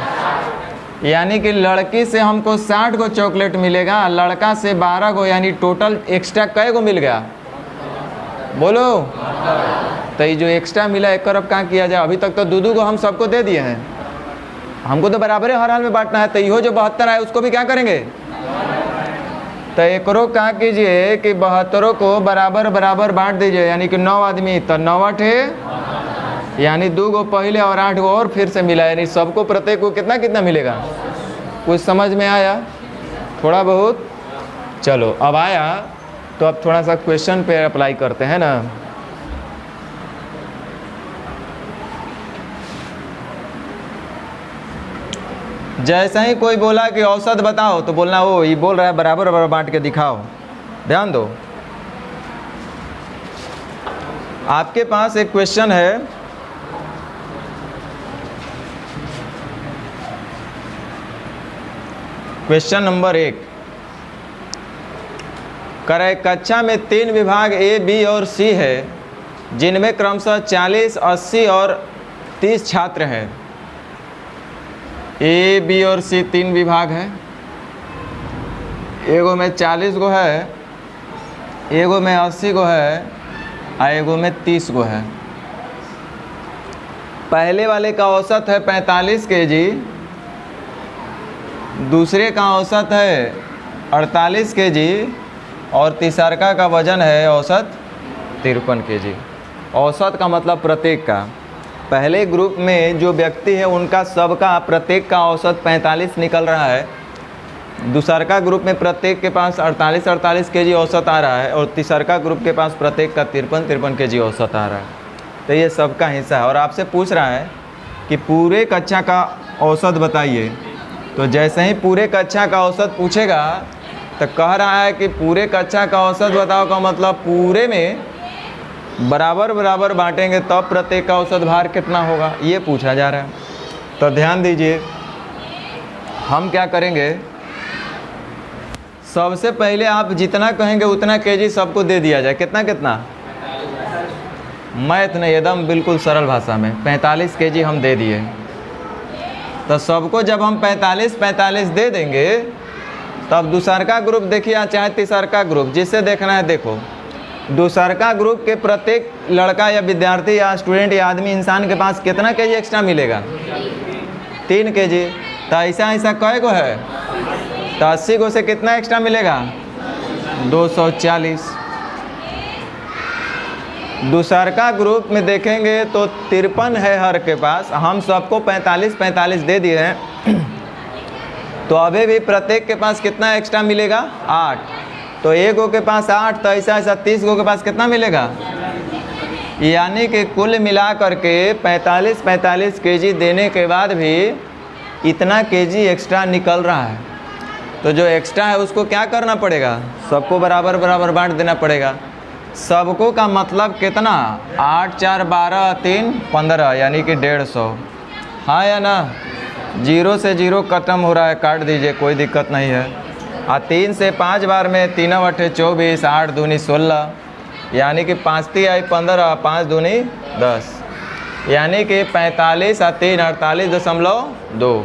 यानी कि लड़की से हमको 60 गो चॉकलेट मिलेगा, लड़का से 12 गो, यानी टोटल एक्स्ट्रा कै गो मिल गया बोलो? तो ये जो एक्स्ट्रा मिला एक अब क्या किया जाए? अभी तक तो 2-2 को हम सबको दे दिए हैं, हमको तो बराबर हर हाल में बांटना है। तो यो जो 72 आए उसको भी क्या करेंगे? तो एक क्या कीजिए कि 72 को बराबर बराबर बांट दीजिए, यानी कि 9 आदमी तो 9 8, यानी 2 गो पहले और 8 गो और फिर से मिला, यानी सबको प्रत्येक को कितना कितना मिलेगा? कुछ समझ में आया? थोड़ा बहुत? चलो अब आया तो अब थोड़ा सा क्वेश्चन पे अप्लाई करते हैं ना। जैसा ही कोई बोला कि औसत बताओ तो बोलना वो ये बोल रहा है बराबर बराबर बांट के दिखाओ। ध्यान दो, आपके पास एक क्वेश्चन है, क्वेश्चन नंबर 1 करे कक्षा में 3 विभाग ए, बी और सी है, जिनमें क्रमशः 40, 80 और 30 छात्र हैं। ए, बी और सी 3 विभाग हैं। एगो में 40 गो है, एगो में 80 गो है और एगो में 30 गो है। पहले वाले का औसत है 45 केजी, दूसरे का औसत है 48 केजी और तीसरा का वजन है औसत 53 केजी। औसत का मतलब प्रत्येक का। पहले ग्रुप में जो व्यक्ति है उनका सबका प्रत्येक का औसत 45 निकल रहा है, दूसरा ग्रुप में प्रत्येक के पास 48 केजी औसत आ रहा है और तीसरा ग्रुप के पास प्रत्येक का 53 केजी औसत आ रहा है। तो ये सबका हिस्सा है और आपसे पूछ रहा है कि पूरे कक्षा का औसत बताइए। तो जैसे ही पूरे कक्षा का औसत पूछेगा तो कह रहा है कि पूरे कक्षा का औसत बताओ, का मतलब पूरे में बराबर बराबर बांटेंगे तब प्रत्येक का औसत भार कितना होगा, ये पूछा जा रहा है। तो ध्यान दीजिए, हम क्या करेंगे, सबसे पहले आप जितना कहेंगे उतना केजी सबको दे दिया जाए। कितना कितना? मैथ नहीं, एकदम बिल्कुल सरल भाषा में 45 केजी हम दे दिए। तो सबको जब हम 45 दे देंगे तब दूसरका ग्रुप देखिए, चाहे तीसरका ग्रुप, जिससे देखना है देखो। दूसरका ग्रुप के प्रत्येक लड़का या विद्यार्थी या स्टूडेंट या आदमी इंसान के पास कितना केजी एक्स्ट्रा मिलेगा? 3 केजी। तो ऐसा ऐसा कई गो है, तो 80 गो से कितना एक्स्ट्रा मिलेगा? 240। दूसरका ग्रुप में देखेंगे तो 53 है हर के पास, हम सबको 45 दे दिए हैं। तो अभी भी प्रत्येक के पास कितना एक्स्ट्रा मिलेगा? 8। तो एक गो के पास 8, तो ऐसा ऐसा 30 गो के पास कितना मिलेगा? यानी कि कुल मिला करके 45 केजी देने के बाद भी इतना केजी एक्स्ट्रा निकल रहा है। तो जो एक्स्ट्रा है उसको क्या करना पड़ेगा? सबको बराबर बराबर बांट देना पड़ेगा। सबको का मतलब कितना? 8 4 12 3 15, यानी कि 150। हाँ या ना? 0 से 0 खत्म हो रहा है, काट दीजिए, कोई दिक्कत नहीं है। 3 से 5 बार में 3 8 24, 8 दूनी 16, यानी कि 5 3 आई 15, 5 दूनी 10, यानी कि 45 और 3 48.2।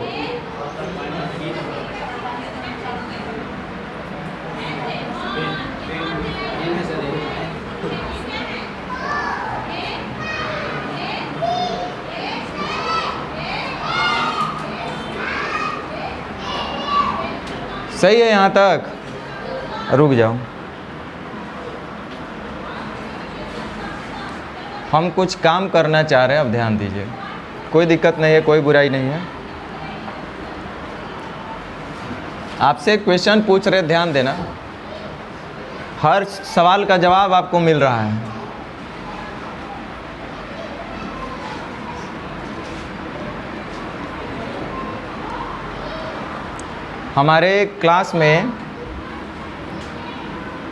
सही है यहाँ तक? रुक जाओ, हम कुछ काम करना चाह रहे हैं, अब ध्यान दीजिए। कोई दिक्कत नहीं है, कोई बुराई नहीं है। आपसे क्वेश्चन पूछ रहे, ध्यान देना। हर सवाल का जवाब आपको मिल रहा है। हमारे क्लास में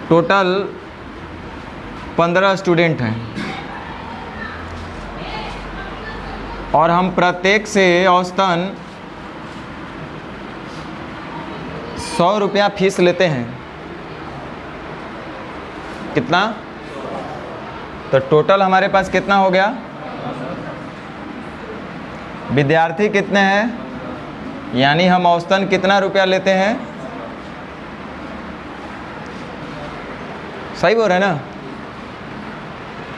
टोटल 15 स्टूडेंट हैं और हम प्रत्येक से औसतन 100 रुपया फीस लेते हैं। कितना? तो टोटल हमारे पास कितना हो गया? विद्यार्थी कितने हैं, यानी हम औसतन कितना रुपया लेते हैं? सही बोल रहे हैं ना?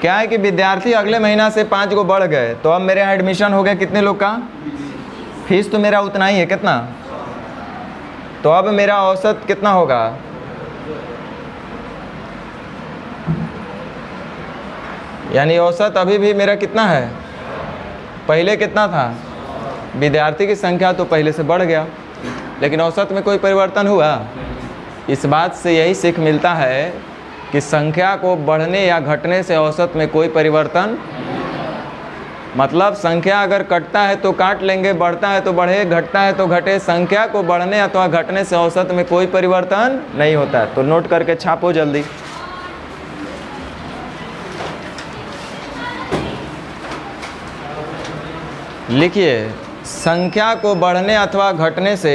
क्या है कि विद्यार्थी अगले महीना से 5 गो बढ़ गए, तो अब मेरे यहाँ एडमिशन हो गया कितने लोग का? फीस तो मेरा उतना ही है। कितना? तो अब मेरा औसत कितना होगा? यानी औसत अभी भी मेरा कितना है? पहले कितना था? विद्यार्थी की संख्या तो पहले से बढ़ गया, लेकिन औसत में कोई परिवर्तन हुआ? इस बात से यही सीख मिलता है कि संख्या को बढ़ने या घटने से औसत में कोई परिवर्तन, मतलब संख्या अगर कटता है तो काट लेंगे, बढ़ता है तो बढ़े, घटता है तो घटे। संख्या को बढ़ने अथवा घटने से औसत में कोई परिवर्तन नहीं होता है। तो नोट करके छापो जल्दी। लिखिए, संख्या को बढ़ने अथवा घटने से,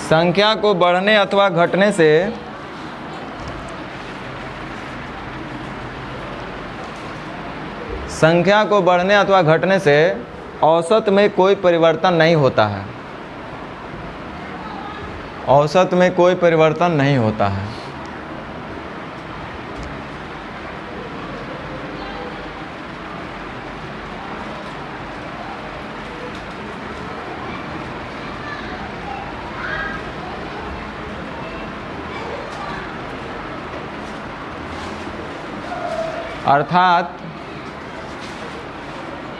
संख्या को बढ़ने अथवा घटने से संख्या को बढ़ने अथवा घटने से औसत में कोई परिवर्तन नहीं होता है। औसत में कोई परिवर्तन नहीं होता है।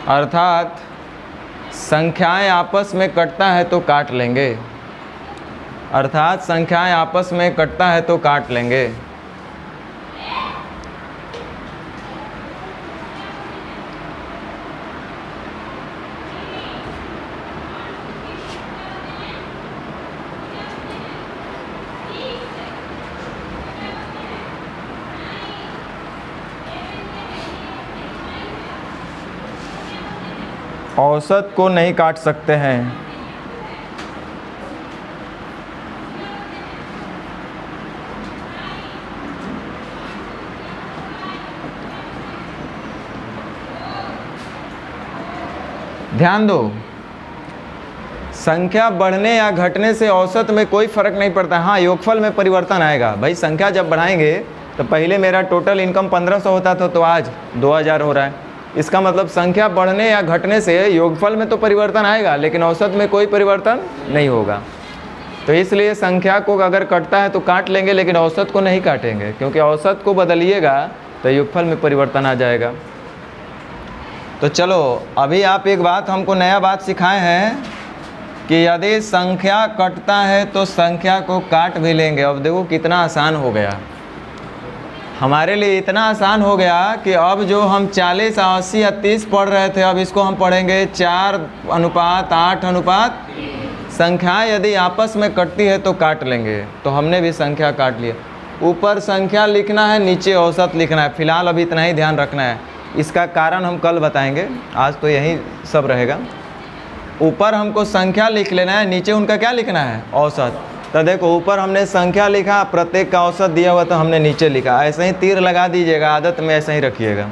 अर्थात संख्याएं आपस में कटता है तो काट लेंगे। अर्थात संख्याएं आपस में कटता है तो काट लेंगे। औसत को नहीं काट सकते हैं। ध्यान दो, संख्या बढ़ने या घटने से औसत में कोई फर्क नहीं पड़ता। हाँ, योगफल में परिवर्तन आएगा। भाई संख्या जब बढ़ाएंगे तो पहले मेरा टोटल इनकम 1500 होता था तो आज 2000 हो रहा है। इसका मतलब संख्या बढ़ने या घटने से योगफल में तो परिवर्तन आएगा लेकिन औसत में कोई परिवर्तन नहीं होगा। तो इसलिए संख्या को अगर कटता है तो काट लेंगे लेकिन औसत को नहीं काटेंगे, क्योंकि औसत को बदलिएगा तो योगफल में परिवर्तन आ जाएगा। तो चलो अभी आप एक बात हमको नया बात सिखाए हैं कि यदि संख्या कटता है तो संख्या को काट भी लेंगे। अब देखो कितना आसान हो गया हमारे लिए, इतना आसान हो गया कि अब जो हम 40, 80 या 30 पढ़ रहे थे अब इसको हम पढ़ेंगे 4:8:। संख्या यदि आपस में कटती है तो काट लेंगे। तो हमने भी संख्या काट लिया। ऊपर संख्या लिखना है, नीचे औसत लिखना है। फिलहाल अभी इतना ही ध्यान रखना है। इसका कारण हम कल बताएंगे, आज तो यही सब रहेगा। ऊपर हमको संख्या लिख लेना है, नीचे उनका क्या लिखना है, औसत। तो देखो ऊपर हमने संख्या लिखा, प्रत्येक का औसत दिया हुआ तो हमने नीचे लिखा। ऐसे ही तीर लगा दीजिएगा, आदत में ऐसे ही रखिएगा।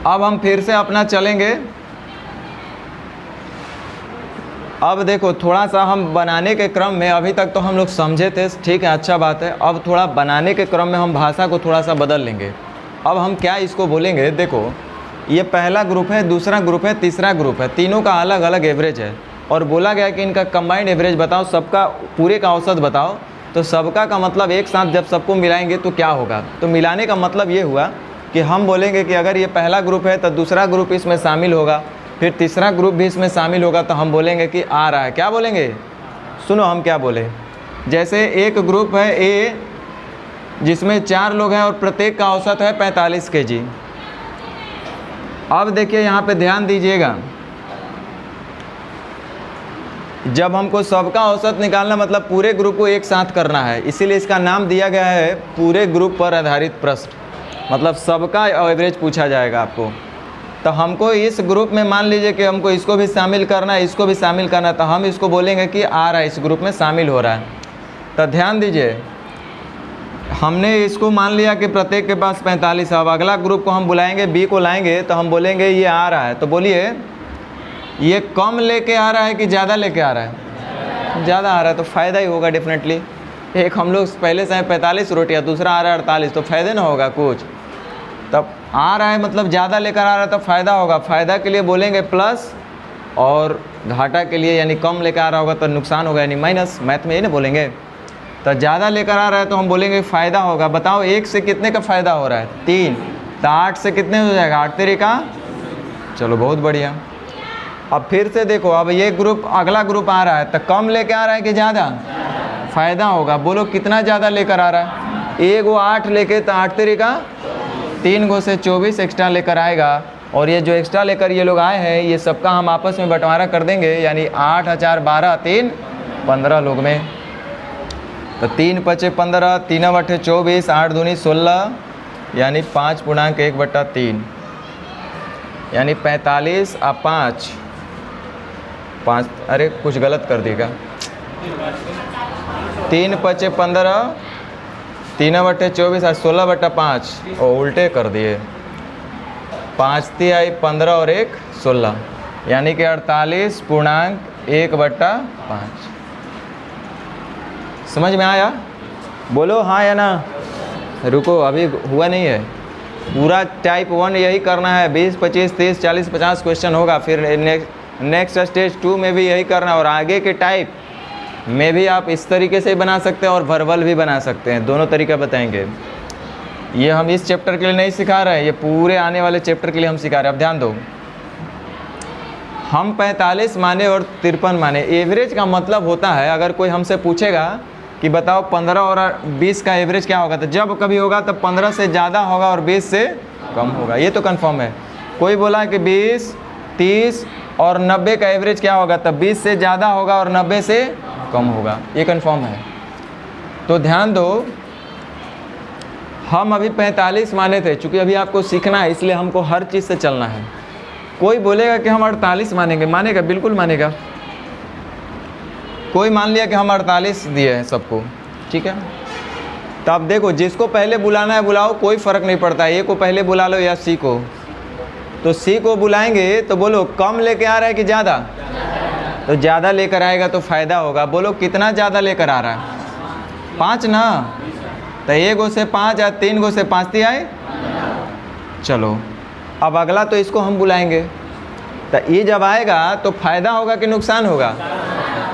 अब हम फिर से अपना चलेंगे। अब देखो थोड़ा सा हम बनाने के क्रम में, अभी तक तो हम लोग समझे थे, ठीक है, अच्छा बात है। अब थोड़ा बनाने के क्रम में हम भाषा को थोड़ा सा बदल लेंगे। अब हम क्या इसको बोलेंगे, देखो ये पहला ग्रुप है, दूसरा ग्रुप है, तीसरा ग्रुप है, तीनों का अलग अलग एवरेज है और बोला गया कि इनका कंबाइंड एवरेज बताओ, सबका पूरे का औसत बताओ। तो सबका का मतलब एक साथ जब सबको मिलाएंगे तो क्या होगा। तो मिलाने का मतलब ये हुआ कि हम बोलेंगे कि अगर ये पहला ग्रुप है तो दूसरा ग्रुप इसमें शामिल होगा, फिर तीसरा ग्रुप भी इसमें शामिल होगा। तो हम बोलेंगे कि आ रहा है, क्या बोलेंगे, सुनो हम क्या बोले। जैसे एक ग्रुप है ए जिसमें 4 लोग हैं और प्रत्येक का औसत है 45 kg। अब देखिए यहाँ पे ध्यान दीजिएगा, जब हमको सबका औसत निकालना मतलब पूरे ग्रुप को एक साथ करना है, इसीलिए इसका नाम दिया गया है पूरे ग्रुप पर आधारित प्रश्न। मतलब सबका एवरेज पूछा जाएगा आपको। तो हमको इस ग्रुप में मान लीजिए कि हमको इसको भी शामिल करना है, इसको भी शामिल करना है, तो हम इसको बोलेंगे कि आ रहा है, इस ग्रुप में शामिल हो रहा है। तो ध्यान दीजिए, हमने इसको मान लिया कि प्रत्येक के पास 45। अब अगला ग्रुप को हम बुलाएंगे, बी को लाएंगे, तो हम बोलेंगे ये आ रहा है। तो बोलिए ये कम लेके आ रहा है कि ज़्यादा लेके आ रहा है, ज़्यादा आ रहा है तो फ़ायदा ही होगा डेफिनेटली। एक हम लोग पहले से 45 रोटियाँ, दूसरा आ रहा है 48, तो फ़ायदे ना होगा कुछ। तब आ रहा है मतलब ज़्यादा लेकर आ रहा है तो फ़ायदा होगा। फ़ायदा के लिए बोलेंगे प्लस, और घाटा के लिए यानी कम लेकर आ रहा होगा तो नुकसान होगा यानी माइनस। मैथ में ये ना बोलेंगे। तो ज़्यादा लेकर आ रहा है तो हम बोलेंगे फ़ायदा होगा। बताओ 1 से कितने का फ़ायदा हो रहा है, 3। तो 8 से कितने हो जाएगा, 8 तेरे का, चलो बहुत बढ़िया। अब फिर से देखो, अब ये ग्रुप अगला ग्रुप आ रहा है तो कम लेके आ रहा है कि ज़्यादा, फ़ायदा होगा। बोलो कितना ज़्यादा लेकर आ रहा है, एक वो 8 लेके, तो 8 तेरे का 3 गो से 24 एक्स्ट्रा लेकर आएगा। और ये जो एक्स्ट्रा लेकर ये लोग आए हैं ये सबका हम आपस में बंटवारा कर देंगे, यानी 8 4 12, 3 15 लोग में। तो 3 5 15, 3 8 24, 8 दूनी 16, यानी 5.1/3, यानी 45 और 5, अरे कुछ गलत कर देगा। 3 5 15, 3 8 24 और 16/5, और उल्टे कर दिए। 5 3 आई 15 और 1 16, यानी कि 48.1/5। समझ में आया, बोलो हाँ या ना। रुको अभी हुआ नहीं है, पूरा टाइप 1 यही करना है। 20 25 30 40 50 क्वेश्चन होगा। फिर नेक्स्ट स्टेज 2 में भी यही करना, और आगे के टाइप में भी आप इस तरीके से बना सकते हैं और वर्बल भी बना सकते हैं, दोनों तरीका बताएंगे। ये हम इस चैप्टर के लिए नहीं सिखा रहे हैं, ये पूरे आने वाले चैप्टर के लिए हम सिखा रहे हैं। अब ध्यान दो, हम 45 माने और 53 माने। एवरेज का मतलब होता है, अगर कोई हमसे पूछेगा कि बताओ 15 और 20 का एवरेज क्या होगा, तो जब कभी होगा तो 15 से ज़्यादा होगा और 20 से कम होगा, ये तो कंफर्म है। कोई बोला कि 20 30 और 90 का एवरेज क्या होगा, तब 20 से ज़्यादा होगा और 90 से कम होगा, ये कंफर्म है। तो ध्यान दो, हम अभी 45 माने थे, चूँकि अभी आपको सीखना है इसलिए हमको हर चीज़ से चलना है। कोई बोलेगा कि हम 48 मानेंगे, मानेगा? बिल्कुल मानेगा। कोई मान लिया कि हम 48 दिए हैं सबको, ठीक है। तो अब देखो, जिसको पहले बुलाना है बुलाओ, कोई फ़र्क नहीं पड़ता है, ए को पहले बुला लो या सी को। तो सी को बुलाएंगे तो बोलो कम लेके आ रहा है कि ज़्यादा? तो ज़्यादा लेकर आएगा तो फ़ायदा होगा। बोलो कितना ज़्यादा लेकर आ रहा है? 5 ना। तो 1 गो से 5 या 3 गो से 5 दिया है। चलो अब अगला तो इसको हम बुलाएंगे। तो ये जब आएगा तो फ़ायदा होगा कि नुकसान होगा?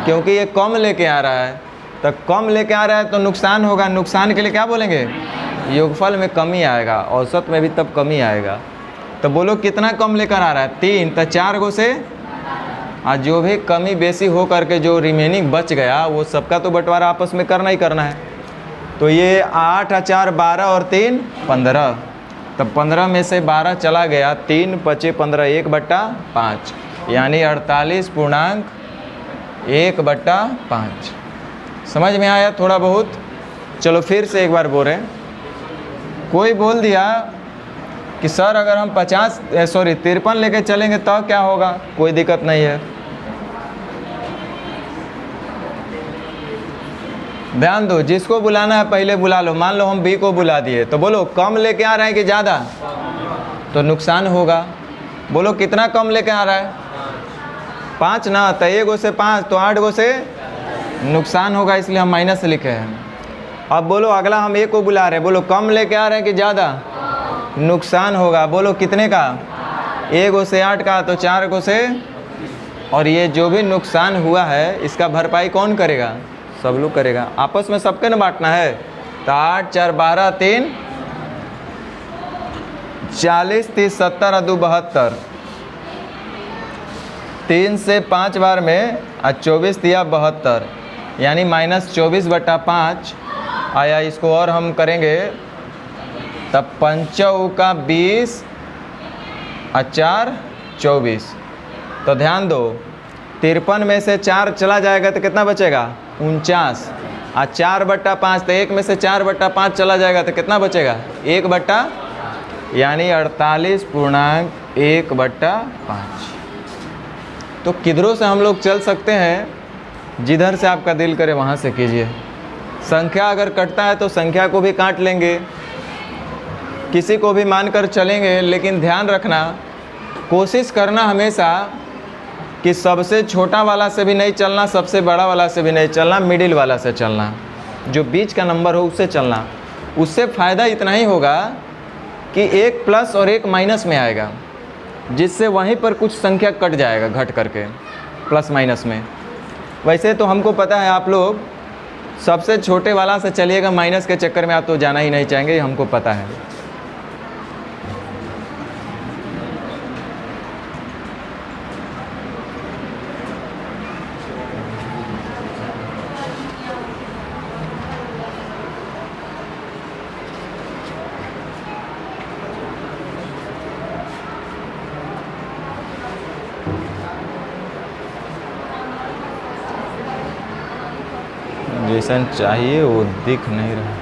क्योंकि ये कम लेके आ रहा है, तो कम लेके आ रहा है तो नुकसान होगा। नुकसान के लिए क्या बोलेंगे? योगफल में कमी आएगा, औसत में भी तब कमी आएगा। तो बोलो कितना कम लेकर आ रहा है? 3। तो 4 गो से आज जो भी कमी बेसी हो करके जो रिमेनिंग बच गया वो सबका तो बंटवारा आपस में करना ही करना है। तो ये 8 और 4 12 और 3 15। तब 15 में से 12 चला गया, 3 बचे 15, 1/5 यानी 48.1/5। समझ में आया थोड़ा बहुत? चलो फिर से एक बार बोल रहे हैं। कोई बोल दिया कि सर अगर हम 53 लेके चलेंगे तो क्या होगा? कोई दिक्कत नहीं है। ध्यान दो, जिसको बुलाना है पहले बुला लो। मान लो हम बी को बुला दिए, तो बोलो कम लेके आ रहे हैं कि ज़्यादा? तो नुकसान होगा। बोलो कितना कम लेके आ रहा है? 5 ना। तो 1 गो से 5 तो 8 गो से नुकसान होगा, इसलिए हम माइनस लिखे हैं। अब बोलो अगला हम ए को बुला रहे हैं, बोलो कम लेके आ रहे हैं कि ज़्यादा? नुकसान होगा। बोलो कितने का? 1 गो से 8 का, तो 4 गो से। और ये जो भी नुकसान हुआ है इसका भरपाई कौन करेगा? सब लोग करेगा, आपस में सबके न बांटना है। तो 8 4 12 3 40 30 70 और 2 72। 3 से 5 बार में 24 दिया 72, यानी -24/5 आया। इसको और हम करेंगे तब 5 का 20 और 4 24। तो ध्यान दो, 53 में से 4 चला जाएगा तो कितना बचेगा? 49। और 4/5, तो 1 में से 4/5 चला जाएगा तो कितना बचेगा? 1/, यानी 48.1/5। तो किधरों से हम लोग चल सकते हैं, जिधर से आपका दिल करे वहाँ से कीजिए। संख्या अगर कटता है तो संख्या को भी काट लेंगे, किसी को भी मानकर चलेंगे। लेकिन ध्यान रखना, कोशिश करना हमेशा कि सबसे छोटा वाला से भी नहीं चलना, सबसे बड़ा वाला से भी नहीं चलना, मिडिल वाला से चलना, जो बीच का नंबर हो उससे चलना। उससे फ़ायदा इतना ही होगा कि एक प्लस और एक माइनस में आएगा, जिससे वहीं पर कुछ संख्या कट जाएगा घट करके प्लस माइनस में। वैसे तो हमको पता है आप लोग सबसे छोटे वाला से चलिएगा, माइनस के चक्कर में आप तो जाना ही नहीं चाहेंगे, हमको पता है। जैसा चाहिए वो दिख नहीं रहा।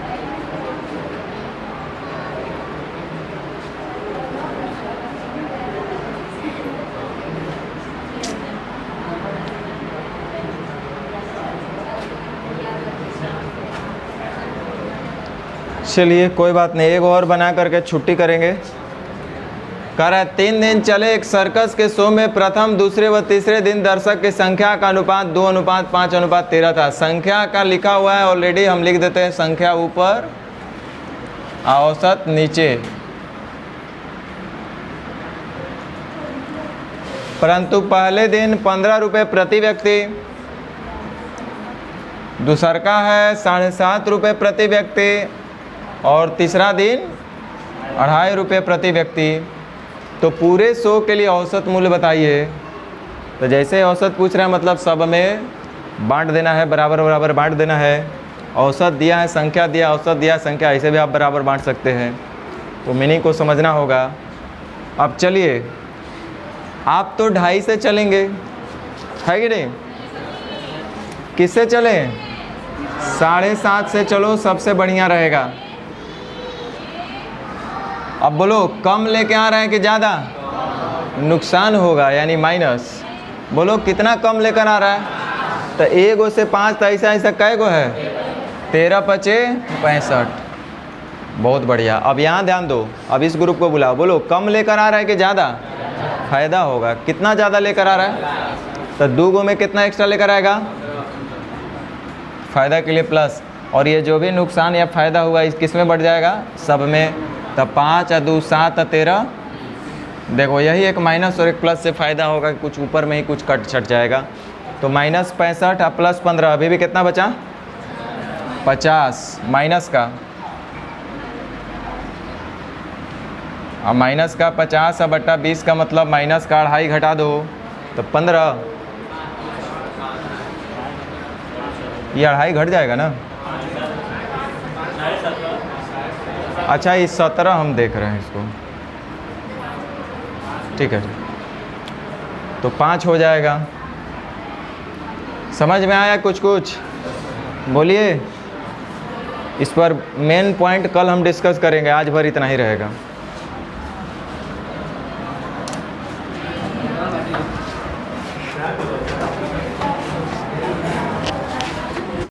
चलिए कोई बात नहीं, एक और बना करके छुट्टी करेंगे। कह रहा है 3 दिन चले एक सर्कस के शो में प्रथम, दूसरे व तीसरे दिन दर्शक की संख्या का अनुपात 2:5:13 था। संख्या का लिखा हुआ है ऑलरेडी, हम लिख देते हैं संख्या ऊपर, औसत नीचे। परंतु पहले दिन 15 रुपये प्रति व्यक्ति, दूसरा का है 7.5 रुपये प्रति व्यक्ति, और तीसरा दिन 2.5 रुपये प्रति व्यक्ति। तो पूरे शो के लिए औसत मूल्य बताइए। तो जैसे औसत पूछ रहा है मतलब सब में बांट देना है, बराबर बराबर बांट देना है। औसत दिया है, संख्या दिया, औसत दिया संख्या, ऐसे भी आप बराबर बांट सकते हैं। तो मीनिंग को समझना होगा। अब चलिए, आप तो 2.5 से चलेंगे, है कि नहीं? किससे चलें? 7.5 से चलो, सबसे बढ़िया रहेगा। अब बोलो कम लेके आ रहे हैं कि ज़्यादा? नुकसान होगा यानी माइनस। बोलो कितना कम लेकर आ रहा है? तो 1 से 5 तो ऐसा ऐसा कै गो है? 13 पचे 65। बहुत बढ़िया। अब यहाँ ध्यान दो, अब इस ग्रुप को बुलाओ, बोलो कम लेकर आ रहा है कि ज़्यादा? फ़ायदा होगा। कितना ज़्यादा लेकर आ रहा है? तो 2 गो में कितना एक्स्ट्रा लेकर आएगा? फ़ायदा के लिए प्लस। और ये जो भी नुकसान या फ़ायदा हुआ इस किस में बढ़ जाएगा? सब में। तब 5 और 2 7 और 13। देखो यही एक माइनस और एक प्लस से फ़ायदा होगा कि कुछ ऊपर में ही कुछ कट छट जाएगा। तो -65 और +15, अभी भी कितना बचा? 50 माइनस का। अब माइनस का 50 बटा 20 का मतलब माइनस का 2.5 घटा दो तो 15। ये 2.5 घट जाएगा ना? अच्छा ये 17 हम देख रहे हैं इसको, ठीक है। तो 5 हो जाएगा। समझ में आया कुछ कुछ? बोलिए। इस पर मेन पॉइंट कल हम डिस्कस करेंगे, आज भर इतना ही रहेगा।